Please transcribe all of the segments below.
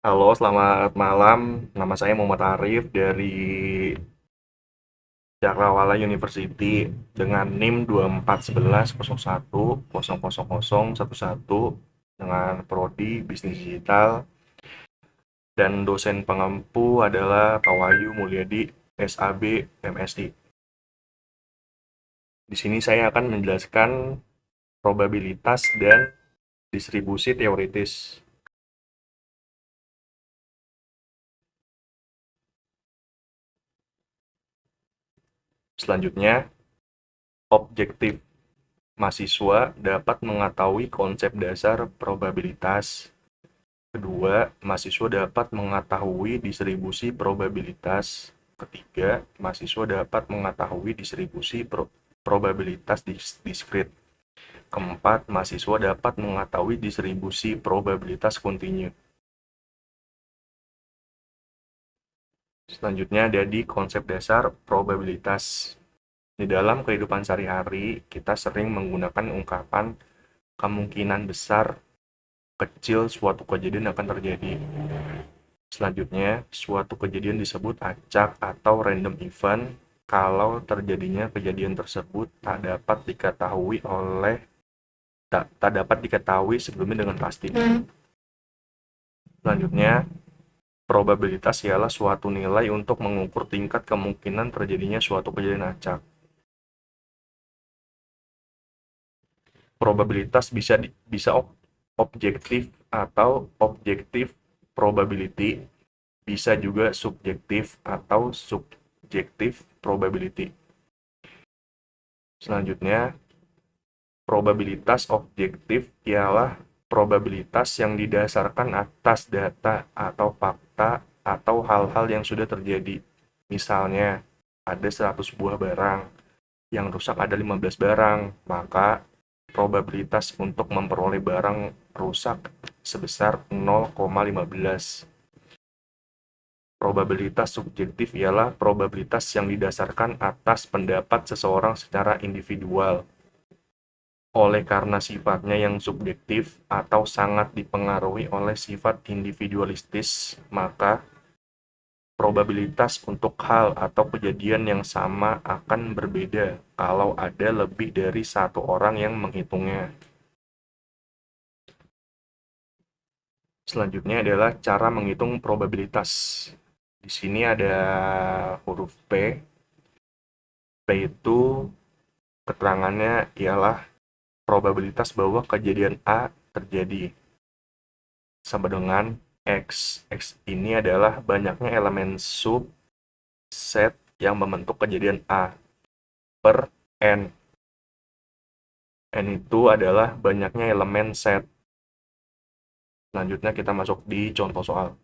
Halo, selamat malam. Nama saya Muhammad Arif dari Cakrawala University dengan NIM 2411010011 dengan prodi Bisnis Digital dan dosen pengampu adalah Pak Wahyu Mulyadi SAB MSI. Di sini saya akan menjelaskan probabilitas dan distribusi teoritis. Selanjutnya, objektif. Mahasiswa dapat mengetahui konsep dasar probabilitas. Kedua, mahasiswa dapat mengetahui distribusi probabilitas. Ketiga, mahasiswa dapat mengetahui distribusi probabilitas diskrit. Keempat, mahasiswa dapat mengetahui distribusi probabilitas kontinu. Selanjutnya ada di konsep dasar probabilitas. Di dalam kehidupan sehari-hari, kita sering menggunakan ungkapan kemungkinan besar kecil suatu kejadian akan terjadi. Selanjutnya, suatu kejadian disebut acak atau random event kalau terjadinya kejadian tersebut tak dapat diketahui sebelumnya dengan pasti. Selanjutnya, probabilitas ialah suatu nilai untuk mengukur tingkat kemungkinan terjadinya suatu kejadian acak. Probabilitas bisa objektif atau objektif probability, bisa juga subjektif atau subjektif probability. Selanjutnya, probabilitas objektif ialah probabilitas yang didasarkan atas data atau fakta atau hal-hal yang sudah terjadi. Misalnya, ada 100 buah barang, yang rusak ada 15 barang, maka probabilitas untuk memperoleh barang rusak sebesar 0,15. Probabilitas subjektif ialah probabilitas yang didasarkan atas pendapat seseorang secara individual. Oleh karena sifatnya yang subjektif atau sangat dipengaruhi oleh sifat individualistis, maka probabilitas untuk hal atau kejadian yang sama akan berbeda kalau ada lebih dari satu orang yang menghitungnya. Selanjutnya adalah cara menghitung probabilitas. Di sini ada huruf P. P itu keterangannya ialah probabilitas bahwa kejadian A terjadi sama dengan X. X ini adalah banyaknya elemen subset yang membentuk kejadian A per N. N itu adalah banyaknya elemen set. Selanjutnya kita masuk di contoh soal.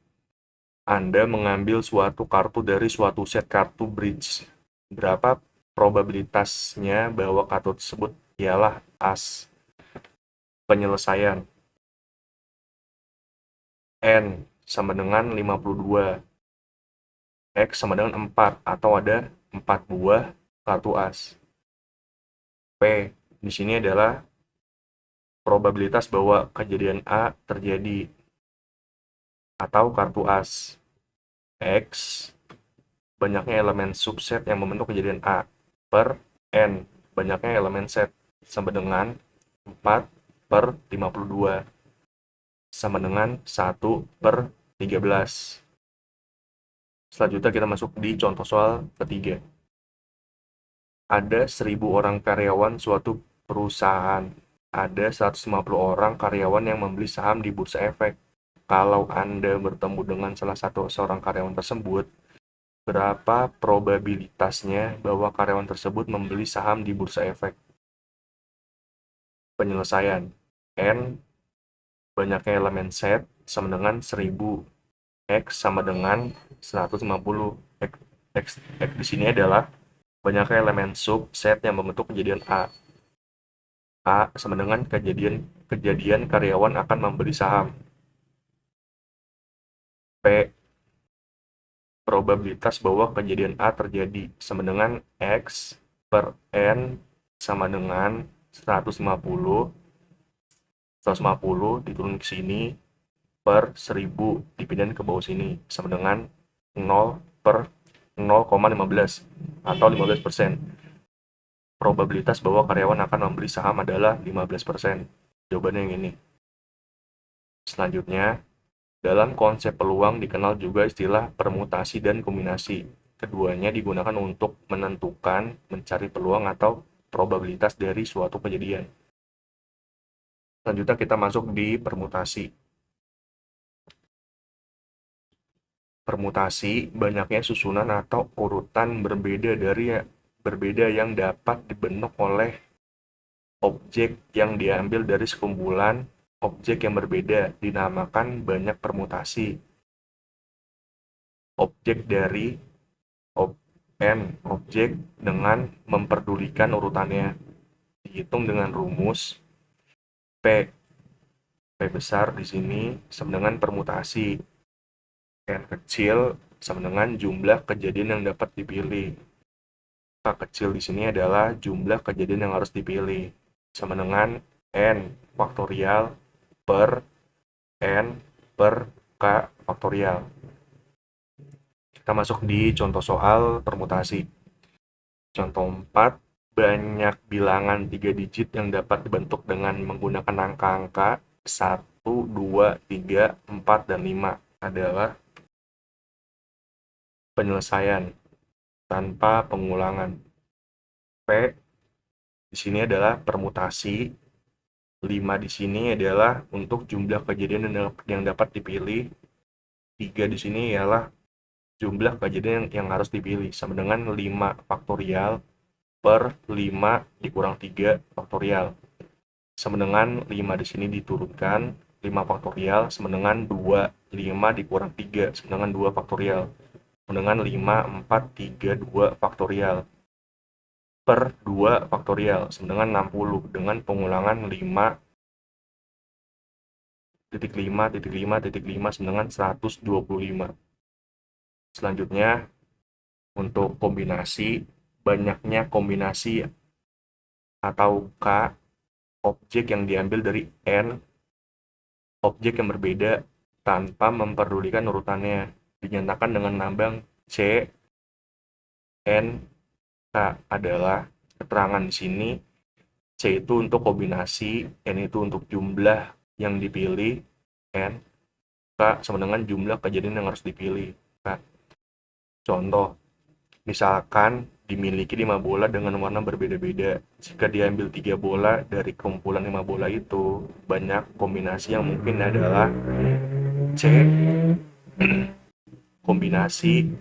Anda mengambil suatu kartu dari suatu set kartu bridge. Berapa probabilitasnya bahwa kartu tersebut ialah as? Penyelesaian. N sama dengan 52. X sama dengan 4 atau ada 4 buah kartu as. P di sini adalah probabilitas bahwa kejadian A terjadi atau kartu as. X banyaknya elemen subset yang membentuk kejadian A per N banyaknya elemen set sama dengan 4 per 52 sama dengan 1 per 13. Selanjutnya kita masuk di contoh soal ketiga. Ada 1.000 orang karyawan suatu perusahaan. Ada 150 orang karyawan yang membeli saham di Bursa Efek. Kalau Anda bertemu dengan salah satu seorang karyawan tersebut, berapa probabilitasnya bahwa karyawan tersebut membeli saham di Bursa Efek? Penyelesaian. N banyaknya elemen set sama dengan 1.000. X sama dengan 150. X di sini adalah banyaknya elemen subset yang membentuk kejadian A. A sama dengan kejadian karyawan akan membeli saham. P probabilitas bahwa kejadian A terjadi sama dengan X per N sama dengan 150 diturun ke sini per 1000 dividen ke bawah sini sama dengan 0 per 0,15 atau 15%. Probabilitas bahwa karyawan akan membeli saham adalah 15%. Jawabannya yang ini. Selanjutnya, dalam konsep peluang dikenal juga istilah permutasi dan kombinasi. Keduanya digunakan untuk menentukan, mencari peluang atau probabilitas dari suatu kejadian. Selanjutnya kita masuk di permutasi. Permutasi banyaknya susunan atau urutan berbeda yang dapat dibentuk oleh objek yang diambil dari sekumpulan objek yang berbeda dinamakan banyak permutasi. Objek dari n objek dengan memperdulikan urutannya dihitung dengan rumus P. P besar di sini sama dengan permutasi. N kecil sama dengan jumlah kejadian yang dapat dipilih. K kecil di sini adalah jumlah kejadian yang harus dipilih. Sama dengan N faktorial per N per K faktorial. Kita masuk di contoh soal permutasi. Contoh 4, banyak bilangan 3 digit yang dapat dibentuk dengan menggunakan angka-angka 1, 2, 3, 4, dan 5 adalah penyelesaian tanpa pengulangan. P di sini adalah permutasi, 5 di sini adalah untuk jumlah kejadian yang dapat dipilih, 3 di sini ialah jumlah kejadian yang harus dipilih sama dengan 5 faktorial per 5 dikurang 3 faktorial sama dengan 5 di sini diturunkan 5 faktorial sama dengan 2, 5 dikurang 3 sama dengan 2 faktorial sama dengan 5, 4, 3, 2 faktorial per 2 faktorial sama dengan 60 dengan pengulangan 5.5.5.5 sama dengan 125. Selanjutnya untuk kombinasi, banyaknya kombinasi atau K objek yang diambil dari N objek yang berbeda tanpa memperdulikan urutannya dinyatakan dengan lambang C N K adalah keterangan di sini C itu untuk kombinasi, N itu untuk jumlah yang dipilih, N K sama dengan jumlah kejadian yang harus dipilih. K. Contoh, misalkan dimiliki 5 bola dengan warna berbeda-beda. Jika diambil 3 bola dari kumpulan 5 bola itu, banyak kombinasi yang mungkin adalah C kombinasi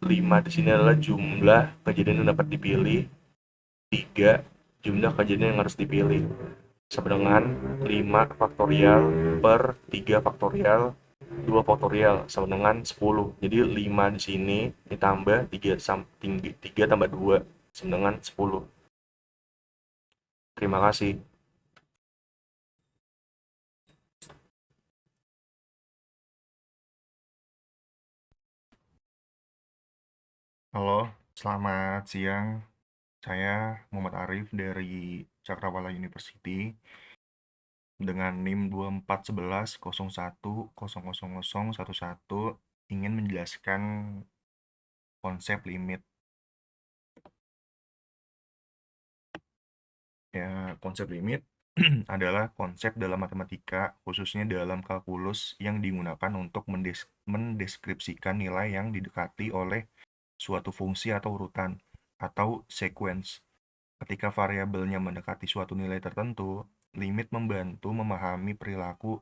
5 di sini adalah jumlah kejadian yang dapat dipilih, 3 jumlah kejadian yang harus dipilih. Sama dengan 5 faktorial per 3 faktorial 2 faktorial sama dengan 10. Jadi 5 di sini ditambah 3 tambah 2 sama dengan 10. Terima kasih. Halo, selamat siang. Saya Muhammad Arif dari Cakrawala University dengan NIM 2411010011 ingin menjelaskan konsep limit. Ya, konsep limit adalah konsep dalam matematika, khususnya dalam kalkulus yang digunakan untuk mendeskripsikan nilai yang didekati oleh suatu fungsi atau urutan, atau sequence. Ketika variabelnya mendekati suatu nilai tertentu, limit membantu memahami perilaku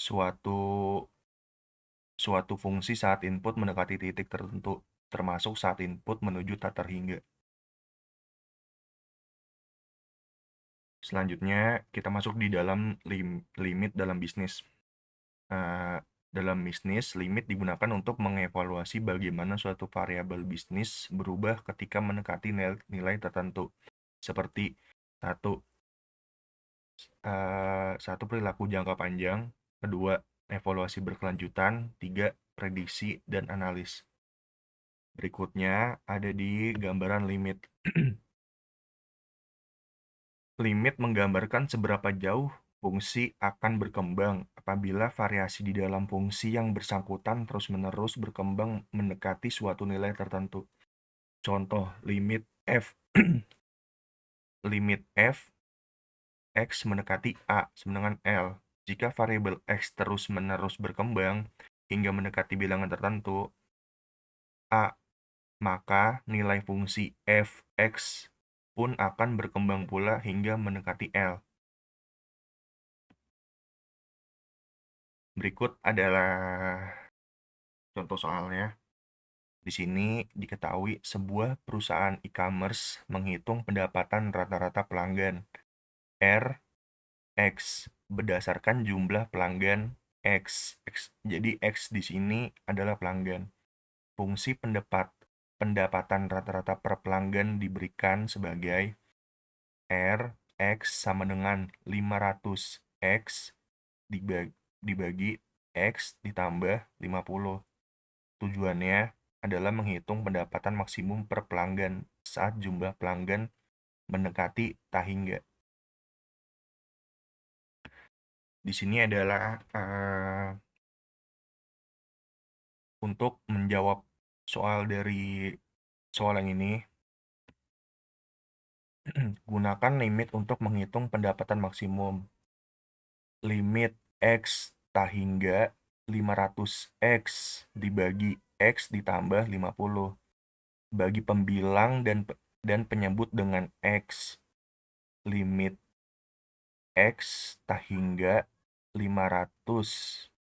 suatu fungsi saat input mendekati titik tertentu, termasuk saat input menuju tak terhingga. Selanjutnya, kita masuk di dalam limit dalam bisnis. Dalam bisnis, limit digunakan untuk mengevaluasi bagaimana suatu variabel bisnis berubah ketika mendekati nilai tertentu, seperti satu perilaku jangka panjang, kedua evaluasi berkelanjutan, 3 prediksi dan analis. Berikutnya ada di gambaran limit. Limit menggambarkan seberapa jauh fungsi akan berkembang apabila variasi di dalam fungsi yang bersangkutan terus-menerus berkembang mendekati suatu nilai tertentu. Contoh, limit f limit f x mendekati a sama dengan L. Jika variabel x terus-menerus berkembang hingga mendekati bilangan tertentu a, maka nilai fungsi f(x) pun akan berkembang pula hingga mendekati L. Berikut adalah contoh soalnya. Di sini diketahui sebuah perusahaan e-commerce menghitung pendapatan rata-rata pelanggan R X berdasarkan jumlah pelanggan X. Jadi X di sini adalah pelanggan. Fungsi pendapatan rata-rata per pelanggan diberikan sebagai R X sama dengan 500 X dibagi X ditambah 50. Tujuannya adalah menghitung pendapatan maksimum per pelanggan saat jumlah pelanggan mendekati tak hingga. Di sini adalah untuk menjawab soal dari soal yang ini, gunakan limit untuk menghitung pendapatan maksimum. Limit X tak hingga 500X dibagi X ditambah 50. Bagi pembilang dan penyebut dengan X. Limit X tak hingga 500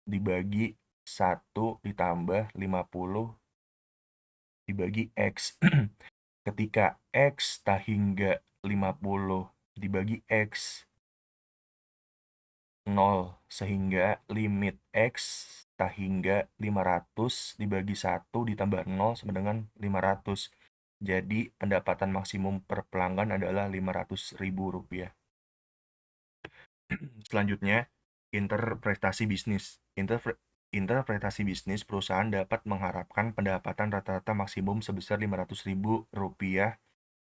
dibagi 1 ditambah 50 dibagi X. Ketika X tak hingga 50 dibagi X 0, sehingga limit X tak hingga 500 dibagi 1 ditambah 0 sama dengan 500. Jadi pendapatan maksimum per pelanggan adalah Rp500.000. Selanjutnya, interpretasi bisnis. Interpretasi bisnis perusahaan dapat mengharapkan pendapatan rata-rata maksimum sebesar Rp500.000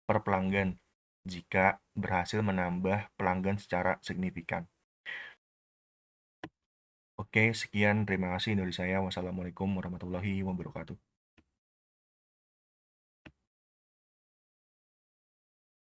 per pelanggan jika berhasil menambah pelanggan secara signifikan. Oke, sekian. Terima kasih dari saya. Wassalamualaikum warahmatullahi wabarakatuh.